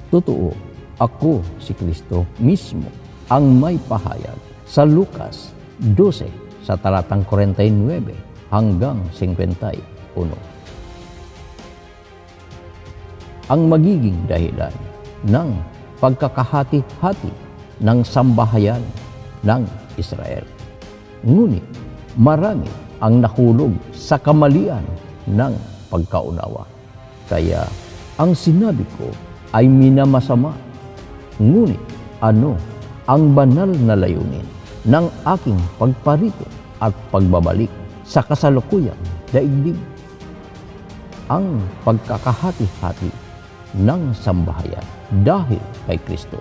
Totoo, ako si Kristo mismo ang may pahayag sa Lucas 12 sa talatang 49 hanggang 51. Ang magiging dahilan ng pagkakahati-hati ng sambahayan ng Israel. Ngunit marami ang nahulog sa kamalian ng pagkaunawa. Kaya ang sinabi ko ay minamasama. Ngunit ano ang banal na layunin ng aking pagparito at pagbabalik sa kasalukuyang daigdig? Ang pagkakahati-hati ng sambahayan dahil kay Kristo.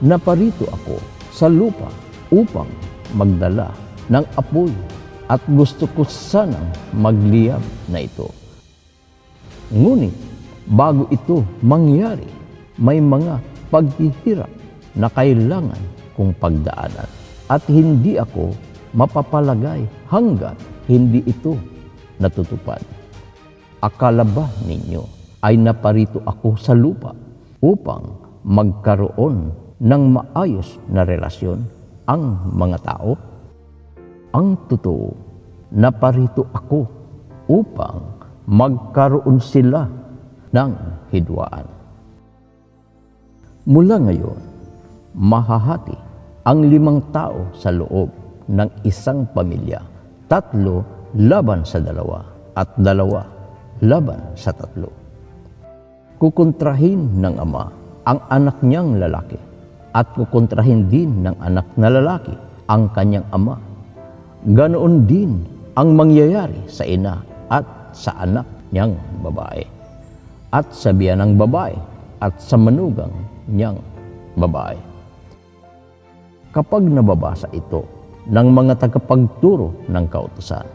Naparito ako sa lupa upang magdala ng apoy at gusto ko sanang magliyab na ito. Ngunit bago ito mangyari, may mga paghihirap na kailangan kong pagdaanan at hindi ako mapapalagay hanggat hindi ito natutupad. Akala ba ninyo ay naparito ako sa lupa upang magkaroon ng maayos na relasyon ang mga tao? Ang totoo, naparito ako upang magkaroon sila ng hidwaan. Mula ngayon, mahahati ang 5 tao sa loob ng isang pamilya, 3 laban sa 2 at 2 laban sa 3. Kukontrahin ng ama ang anak niyang lalaki at kukontrahin din ng anak na lalaki ang kanyang ama. Ganoon din ang mangyayari sa ina at sa anak niyang babae at sa biyanang babae at sa manugang niyang babae. Kapag nababasa ito ng mga tagapagturo ng kautusan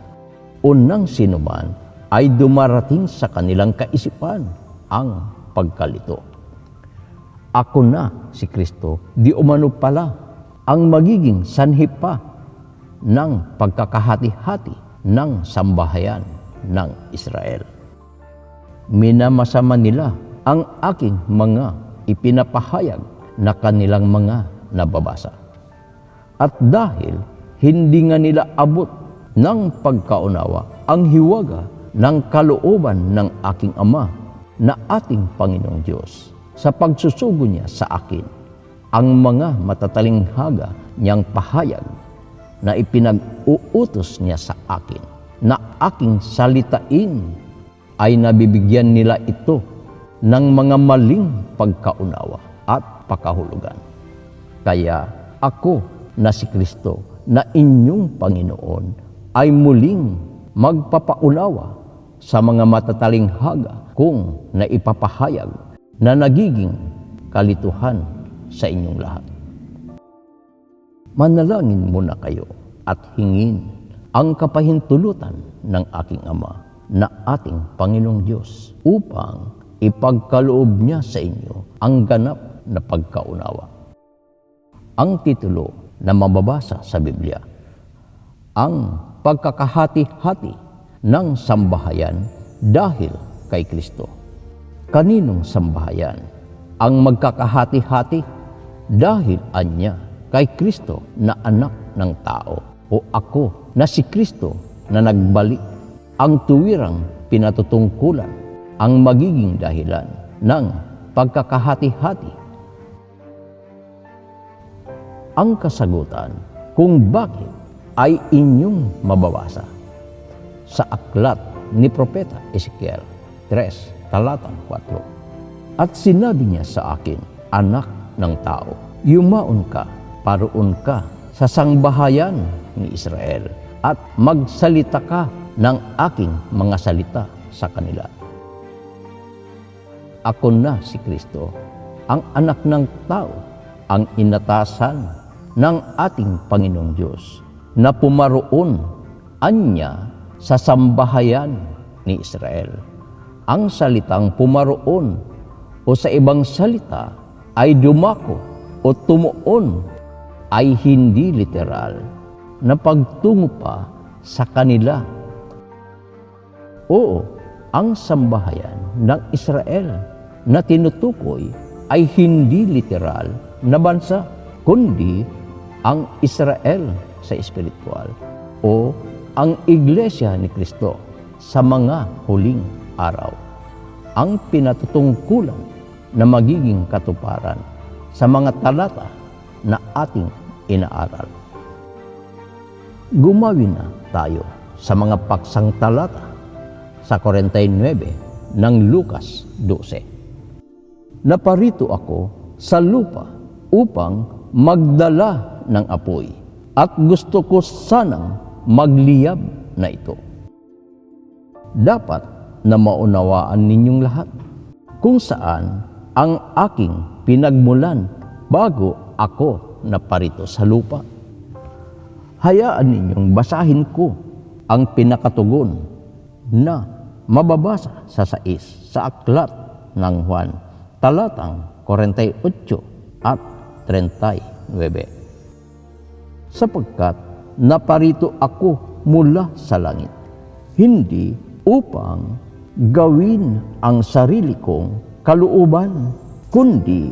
o ng sinuman, ay dumarating sa kanilang kaisipan ang pagkalito. Ako na si Kristo, di umano pala ang magiging sanhi pa ng pagkakahati-hati ng sambahayan ng Israel. Minamasama nila ang aking mga ipinapahayag na kanilang mga nababasa. At dahil hindi nga nila abot ng pagkaunawa ang hiwaga ng kalooban ng aking Ama na ating Panginoong Diyos sa pagsusugo niya sa akin, ang mga matatalinghaga niyang pahayag na ipinag-uutos niya sa akin na aking salitain, ay nabibigyan nila ito ng mga maling pagkaunawa at pakahulugan. Kaya ako na si Kristo na inyong Panginoon ay muling magpapaunawa sa mga matatalinghaga kung naipapahayag na nagiging kalituhan sa inyong lahat. Manalangin muna kayo at hingin ang kapahintulutan ng aking Ama na ating Panginoong Diyos upang ipagkaloob niya sa inyo ang ganap na pagkaunawa. Ang titulo na mababasa sa Biblia, ang pagkakahati-hati ng sambahayan dahil kay Kristo. Kaninong sambahayan ang magkakahati-hati? Dahil anya kay Kristo na anak ng tao, o ako na si Kristo na nagbalik ang tuwirang pinatutungkulan ang magiging dahilan ng pagkakahati-hati. Ang kasagutan kung bakit ay inyong mababasa sa aklat ni Propeta Ezekiel 3, talatang 4. At sinabi niya sa akin, anak ng tao, yumaon ka, paroon ka sa sangbahayan ni Israel at magsalita ka ng aking mga salita sa kanila. Ako na si Kristo, ang anak ng tao, ang inatasan ng ating Panginoong Diyos na pumaroon anya sa sambahayan ni Israel. Ang salitang pumaroon o sa ibang salita ay dumako o tumuon ay hindi literal na pagtungo pa sa kanila. Oo, ang sambahayan ng Israel na tinutukoy ay hindi literal na bansa, kundi ang Israel sa espiritual o ang Iglesia ni Kristo sa mga huling araw. Ang pinatutungkulan na magiging katuparan sa mga talata na ating inaaral. Gumawin na tayo sa mga paksang talata sa 49 ng Lucas 12. Naparito ako sa lupa upang magdala ng apoy at gusto ko sanang magliyab na ito. Dapat na maunawaan ninyong lahat kung saan ang aking pinagmulan bago ako naparito sa lupa. Hayaan ninyong basahin ko ang pinakatugon na mababasa sa 6 sa aklat ng Juan, talatang 48 at 39. Sapagkat naparito ako mula sa langit, hindi upang gawin ang sarili kong kalooban, kundi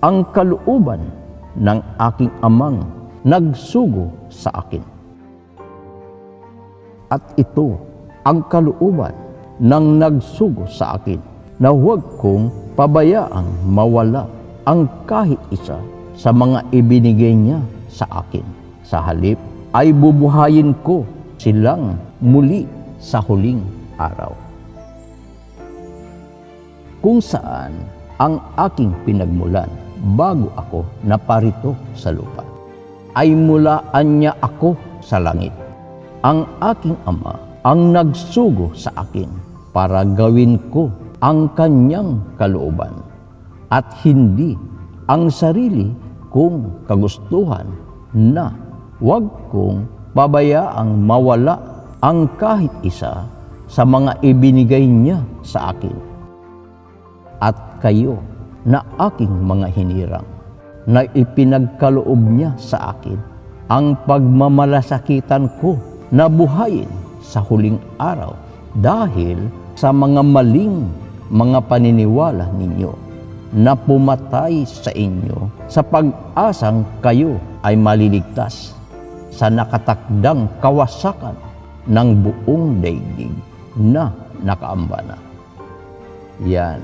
ang kalooban ng aking amang nagsugo sa akin. At ito ang kalooban ng nagsugo sa akin, na huwag kong pabayaang mawala ang kahit isa sa mga ibinigay niya sa akin. Sa halip ay bubuhayin ko silang muli sa huling araw. Kung saan ang aking pinagmulan bago ako naparito sa lupa, ay mulaan niya ako sa langit. Ang aking ama ang nagsugo sa akin para gawin ko ang kanyang kalooban at hindi ang sarili kong kagustuhan, na huwag kong pabayaang mawala ang kahit isa sa mga ibinigay niya sa akin. At kayo na aking mga hinirang, na ipinagkaloob niya sa akin ang pagmamalasakitan ko na buhayin sa huling araw dahil sa mga maling mga paniniwala ninyo na pumatay sa inyo sa pag-asang kayo ay maliligtas sa nakatakdang kawasakan ng buong daigdig na nakaamba na. Yan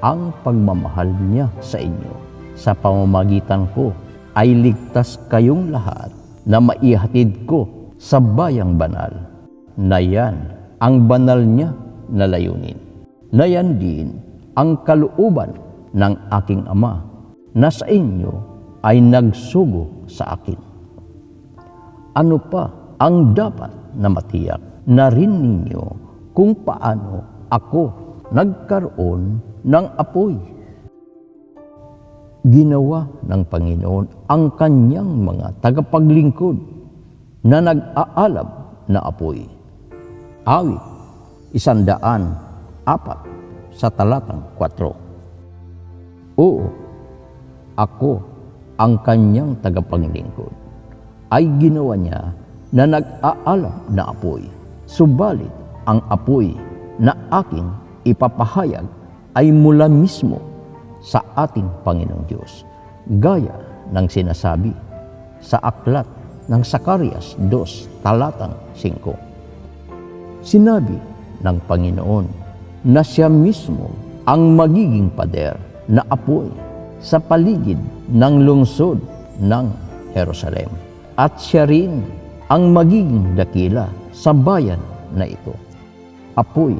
ang pagmamahal niya sa inyo. Sa pamamagitan ko ay ligtas kayong lahat na maihatid ko sa bayang banal, na yan ang banal niya na layunin. Na yan din ang kalooban ng aking ama na sa inyo ay nagsugo sa akin. Ano pa ang dapat na matiyak na rin ninyo kung paano ako nagkaroon ng apoy? Ginawa ng Panginoon ang kanyang mga tagapaglingkod na nag-aalab na apoy. Awit 104 sa talatang 4. Oo, ako ang kanyang tagapaglingkod, ay ginawa niya na nag-aalab na apoy. Subalit ang apoy na aking ipapahayag ay mula mismo sa ating Panginoong Diyos, gaya ng sinasabi sa aklat ng Zacarias 2, talatang 5. Sinabi ng Panginoon na siya mismo ang magiging pader na apoy sa paligid ng lungsod ng Jerusalem, at siya rin ang magiging dakila sa bayan na ito. Apoy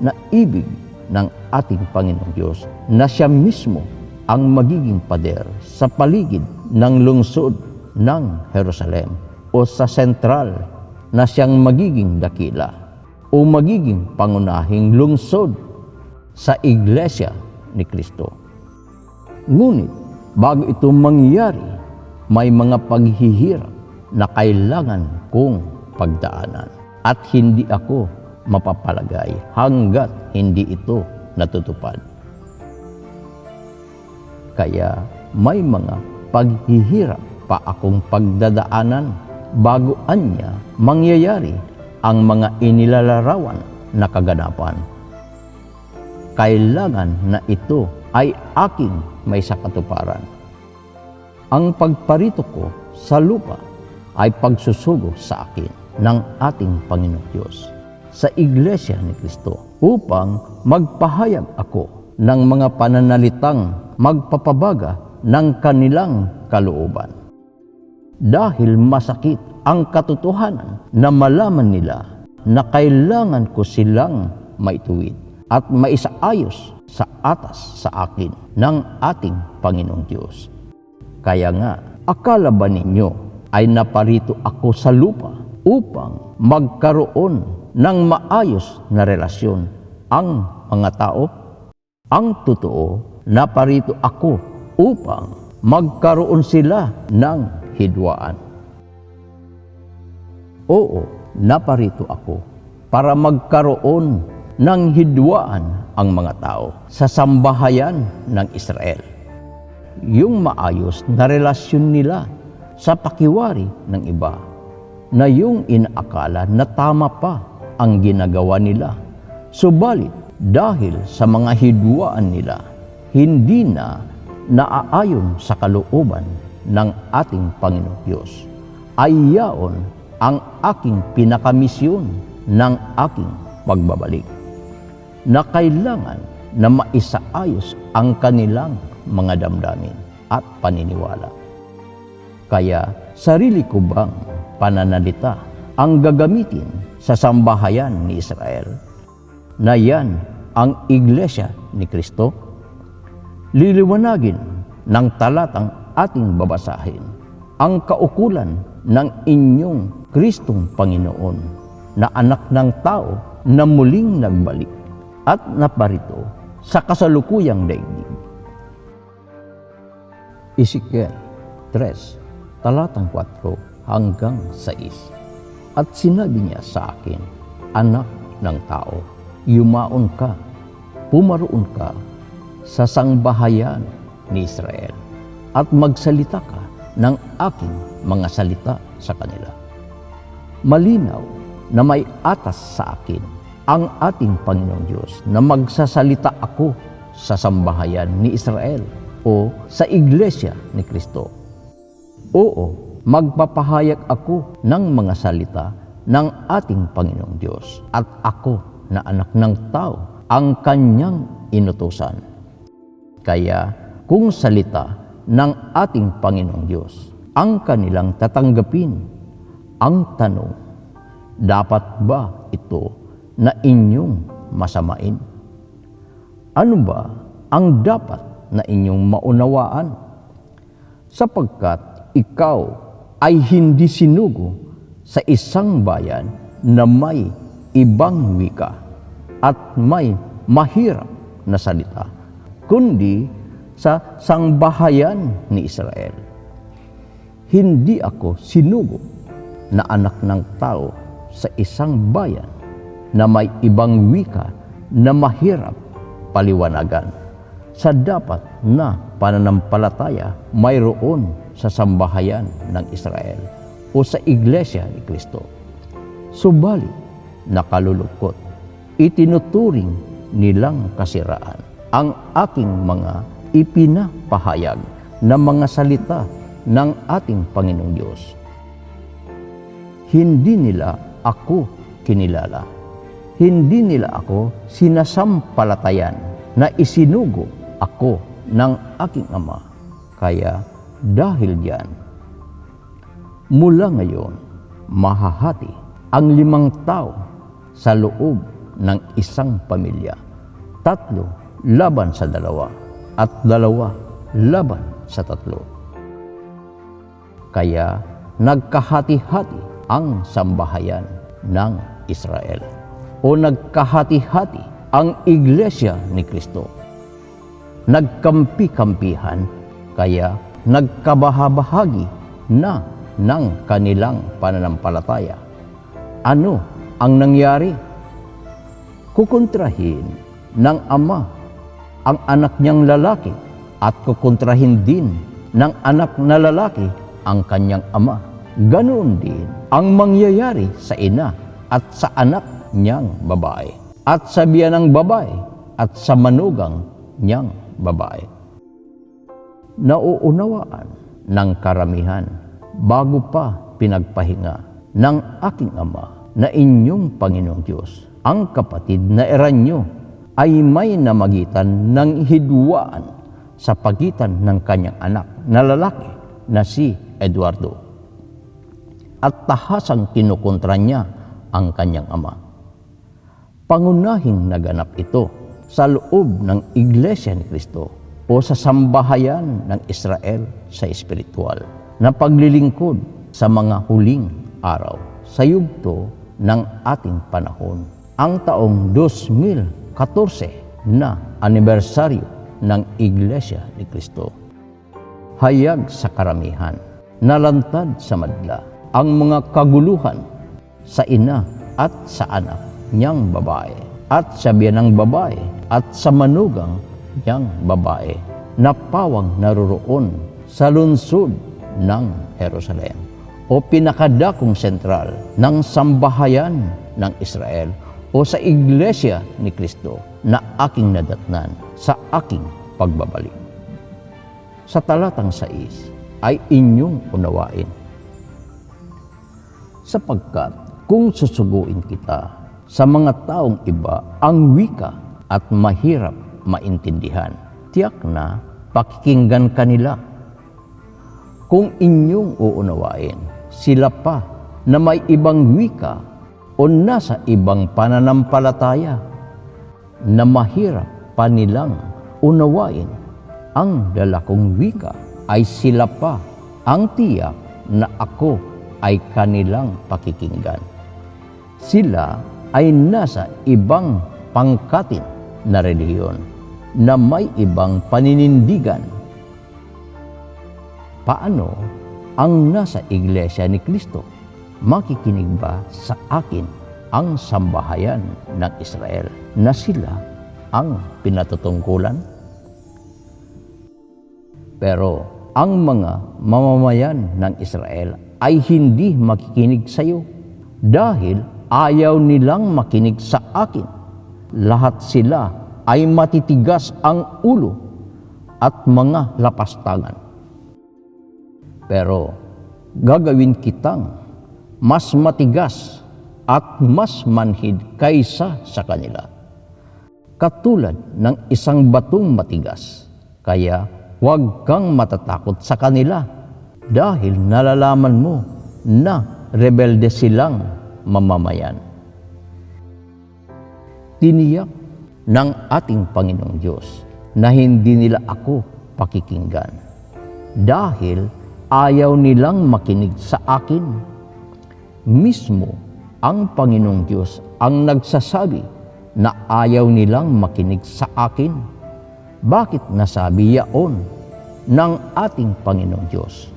na ibig ng ating Panginoong Diyos, na siya mismo ang magiging pader sa paligid ng lungsod ng Jerusalem, o sa sentral na siyang magiging dakila o magiging pangunahing lungsod sa Iglesia ni Kristo. Ngunit bago ito mangyari, may mga paghihirap na kailangan kong pagdaanan, at hindi ako mapapalagay hanggat hindi ito natutupad. Kaya may mga paghihirap pa akong pagdadaanan bago anya mangyayari ang mga inilalarawan na kaganapan. kailangan na ito ay aking may sakatuparan. Ang pagparito ko sa lupa ay pagsusugo sa akin ng ating Panginoong Diyos sa Iglesia ni Kristo upang magpahayag ako ng mga pananalitang magpapabaga ng kanilang kalooban. Dahil masakit ang katotohanan na malaman nila na kailangan ko silang maituwid at maisaayos sa atas sa akin ng ating Panginoong Diyos. Kaya nga, akala ba ninyo ay naparito ako sa lupa upang magkaroon ng maayos na relasyon ang mga tao? Ang totoo, naparito ako upang magkaroon sila ng hidwaan. Oo, naparito ako para magkaroon ng hidwaan ang mga tao sa sambahayan ng Israel. Yung maayos na relasyon nila sa pakiwari ng iba, na yung inaakala na tama pa ang ginagawa nila. Subalit, dahil sa mga hidwaan nila, hindi na naaayon sa kalooban ng ating Panginoong Diyos, ay yaon ang aking pinakamisyon ng aking pagbabalik, na kailangan na maisaayos ang kanilang mga damdamin at paniniwala. Kaya sarili ko bang pananalita ang gagamitin sa sambahayan ni Israel, na yan ang Iglesia ni Kristo? Liliwanagin ng talatang ating babasahin ang kaukulan ng inyong Kristong Panginoon na anak ng tao na muling nagbalik at naparito sa kasalukuyang daigdig. Ezekiel 3, talatang 4 hanggang 6. At sinabi niya sa akin, anak ng tao, yumaon ka, pumaroon ka sa sangbahayan ni Israel at magsalita ka ng aking mga salita sa kanila. Malinaw na may atas sa akin ang ating Panginoong Diyos na magsasalita ako sa sambahayan ni Israel o sa Iglesia ni Kristo. Oo, magpapahayag ako ng mga salita ng ating Panginoong Diyos at ako na anak ng tao ang kanyang inutusan. Kaya kung salita ng ating Panginoong Diyos ang kanilang tatanggapin, ang tanong, dapat ba ito na inyong masamain? Ano ba ang dapat na inyong maunawaan? Sapagkat ikaw ay hindi sinugo sa isang bayan na may ibang wika at may mahirap na salita, kundi sa sangbahayan ni Israel. Hindi ako sinugo na anak ng tao sa isang bayan na may ibang wika na mahirap paliwanagan, sa dapat na pananampalataya mayroon sa sambahayan ng Israel o sa Iglesia ni Kristo. Subalit, nakalulungkot, itinuturing nilang kasiraan ang aking mga ipinapahayag na mga salita ng ating Panginoong Diyos. Hindi nila ako kinilala. Hindi nila ako sinasampalatayan na isinugo ako ng aking Ama. Kaya dahil diyan, mula ngayon, mahahati ang 5 tao sa loob ng isang pamilya. 3 laban sa 2 at 2 laban sa 3. Kaya nagkahati-hati ang sambahayan ng Israel o nagkahati-hati ang Iglesia ni Kristo. Nagkampi-kampihan, kaya nagkabahabahagi na ng kanilang pananampalataya. Ano ang nangyari? Kukontrahin ng Ama ang anak niyang lalaki at kukontrahin din ng anak na lalaki ang kanyang ama. Ganoon din ang mangyayari sa ina at sa anak niyang babae, at sa biyanang babae at sa manugang niyang babae. Nauunawaan ng karamihan bago pa pinagpahinga ng aking Ama na inyong Panginoong Diyos, ang kapatid na Eranyo ay may namagitan ng hidwaan sa pagitan ng kanyang anak na lalaki na si Eduardo. At tahasang kinukontra niya ang kanyang ama. Pangunahing naganap ito sa loob ng Iglesia ni Cristo o sa sambahayan ng Israel sa espiritual na paglilingkod sa mga huling araw sa yugto ng ating panahon. Ang taong 2014 na anibersaryo ng Iglesia ni Cristo. Hayag sa karamihan, nalantad sa madla ang mga kaguluhan sa ina at sa anak niyang babae at sa biyanang babae at sa manugang niyang babae na pawang naroroon sa lungsod ng Jerusalem o pinakadakong sentral ng sambahayan ng Israel o sa Iglesia ni Cristo na aking nadatnan sa aking pagbabalik. Sa talatang 6 ay inyong unawain. Sapagkat kung susuguin kita sa mga taong iba ang wika at mahirap maintindihan, tiyak na pakikinggan kanila. Kung inyong uunawain, sila pa na may ibang wika o nasa ibang pananampalataya na mahirap pa nilang unawain ang dalakong wika, ay sila pa ang tiyak na ako ay kanilang pakikinggan. Sila ay nasa ibang pangkatin na relihiyon na may ibang paninindigan. Paano ang nasa Iglesia ni Cristo? Makikinig ba sa akin ang sambahayan ng Israel na sila ang pinatutungkulan? Pero ang mga mamamayan ng Israel ay hindi makikinig sa iyo dahil ayaw nilang makinig sa akin. Lahat sila ay matitigas ang ulo at mga lapastangan. Pero gagawin kitang mas matigas at mas manhid kaysa sa kanila, katulad ng isang batong matigas. Kaya huwag kang matatakot sa kanila dahil nalalaman mo na rebelde silang mamamayan. Tiniyak ng ating Panginoong Diyos na hindi nila ako pakikinggan dahil ayaw nilang makinig sa akin. Mismo ang Panginoong Diyos ang nagsasabi na ayaw nilang makinig sa akin. Bakit nasabi yaon ng ating Panginoong Diyos?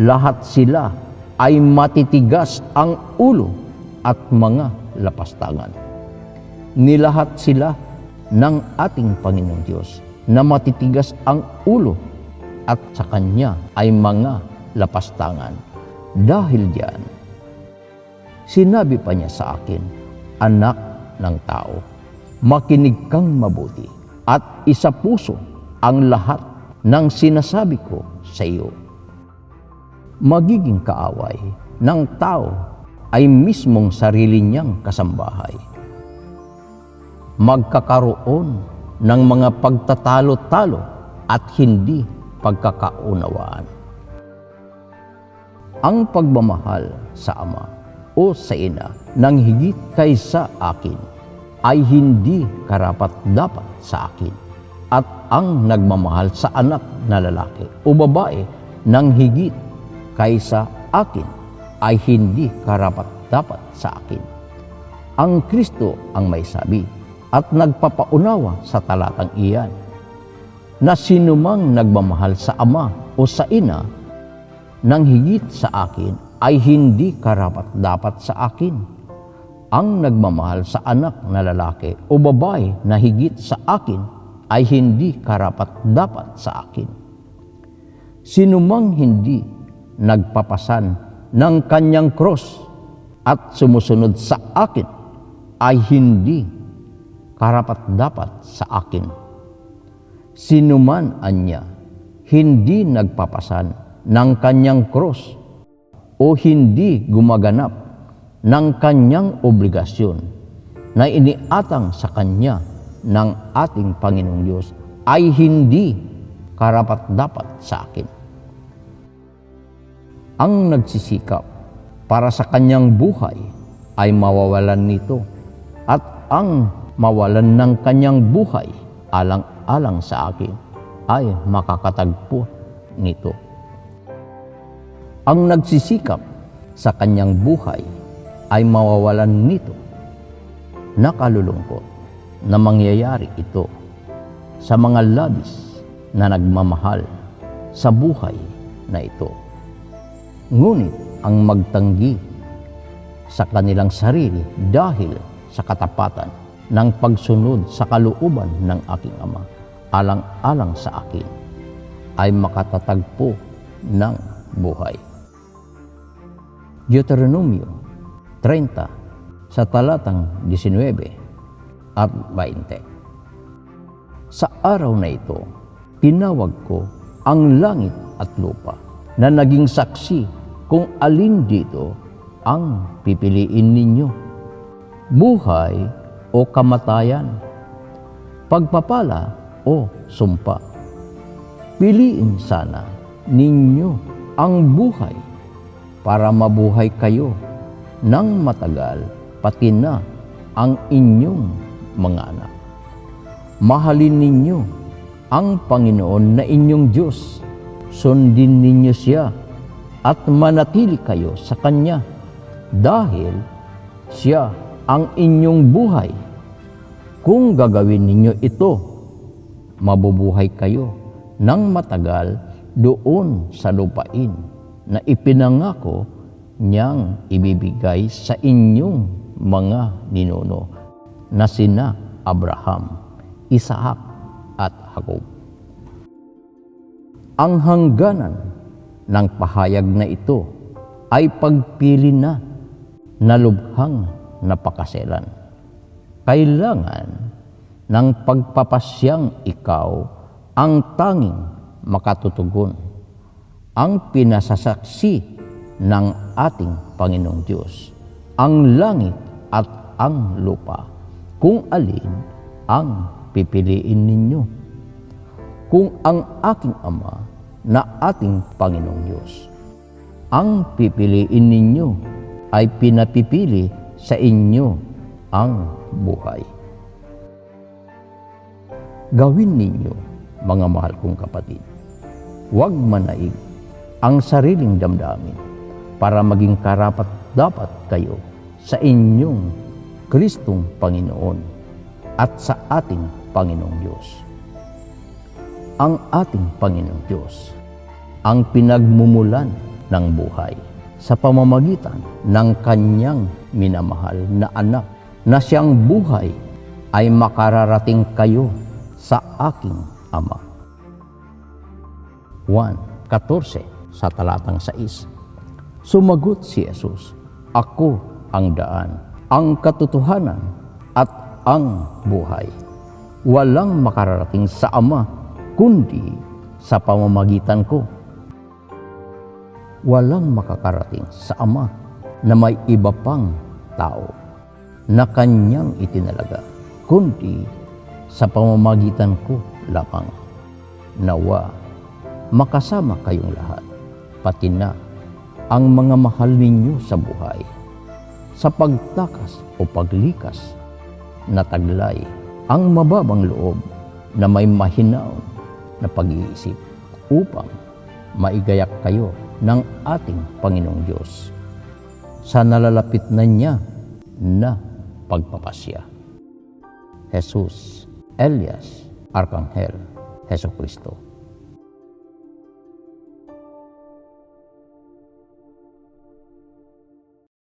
Lahat sila ay matitigas ang ulo at mga lapastangan. Nilahat sila ng ating Panginoong Diyos na matitigas ang ulo at sa Kanya ay mga lapastangan. Dahil diyan, sinabi pa niya sa akin, anak ng tao, makinig kang mabuti at isapuso ang lahat ng sinasabi ko sa iyo. Magiging kaaway ng tao ay mismong sarili niyang kasambahay. Magkakaroon ng mga pagtatalo-talo at hindi pagkakaunawaan. Ang pagmamahal sa ama o sa ina ng higit kaysa akin ay hindi karapat-dapat sa akin, at ang nagmamahal sa anak na lalaki o babae ng higit kaysa akin ay hindi karapat-dapat sa akin. Ang Kristo ang may sabi at nagpapaunawa sa talatang iyan na sinumang nagmamahal sa ama o sa ina ng higit sa akin ay hindi karapat-dapat sa akin. Ang nagmamahal sa anak na lalaki o babae na higit sa akin ay hindi karapat-dapat sa akin. Sinumang hindi nagpapasan ng kanyang cross at sumusunod sa akin ay hindi karapat-dapat sa akin. Sinuman anya hindi nagpapasan ng kanyang krus o hindi gumaganap ng kanyang obligasyon na iniatang sa kanya ng ating Panginoong Diyos ay hindi karapat-dapat sa akin. Ang nagsisikap para sa kanyang buhay ay mawawalan nito, at ang mawalan ng kanyang buhay alang-alang sa akin ay makakatagpo nito. Ang nagsisikap sa kanyang buhay ay mawawalan nito. Nakalulungkot na mangyayari ito sa mga labis na nagmamahal sa buhay na ito. Ngunit ang magtanggi sa kanilang sarili dahil sa katapatan ng pagsunod sa kalooban ng aking Ama alang-alang sa akin ay makatatagpo ng buhay. Deuteronomio 30 sa talatang 19 at 20. Sa araw na ito, tinawag ko ang langit at lupa na naging saksi kung alin dito ang pipiliin ninyo, buhay o kamatayan, pagpapala o sumpa. Piliin sana ninyo ang buhay para mabuhay kayo ng matagal, pati na ang inyong mga anak. Mahalin ninyo ang Panginoon na inyong Diyos. Sundin ninyo siya at manatili kayo sa Kanya dahil siya ang inyong buhay. Kung gagawin ninyo ito, mabubuhay kayo ng matagal doon sa lupain na ipinangako niyang ibibigay sa inyong mga ninuno na sina Abraham, Isaac at Jacob. Ang hangganan ng pahayag na ito ay pagpili na lubhang napakaselan. Kailangan ng pagpapasyang ikaw ang tanging makatutugon, ang pinasasaksi ng ating Panginoong Diyos, ang langit at ang lupa, kung alin ang pipiliin ninyo. Kung ang aking Ama na ating Panginoong Diyos ang pipiliin ninyo, ay pinapipili sa inyo ang buhay. Gawin ninyo, mga mahal kong kapatid, huwag manaig ang sariling damdamin para maging karapat-dapat kayo sa inyong Kristong Panginoon at sa ating Panginoong Diyos. Ang ating Panginoong Diyos ang pinagmumulan ng buhay sa pamamagitan ng Kanyang minamahal na anak, na siyang buhay ay makararating kayo sa aking Ama. 1:14 sa talatang 6. Sumagot si Jesus, "Ako ang daan, ang katotohanan at ang buhay. Walang makararating sa Ama kundi sa pamamagitan ko." Walang makakarating sa Ama na may iba pang tao na Kanyang itinalaga, kundi sa pamamagitan ko lamang. Nawa, makasama kayong lahat, pati na ang mga mahal ninyo sa buhay, sa pagtakas o paglikas na taglay ang mababang loob na may mahinaon na pag-iisip upang maigayak kayo ng ating Panginoong Diyos sa nalalapit na niya na pagpapasya. Jesus, Elias, Arkanghel, Jesucristo.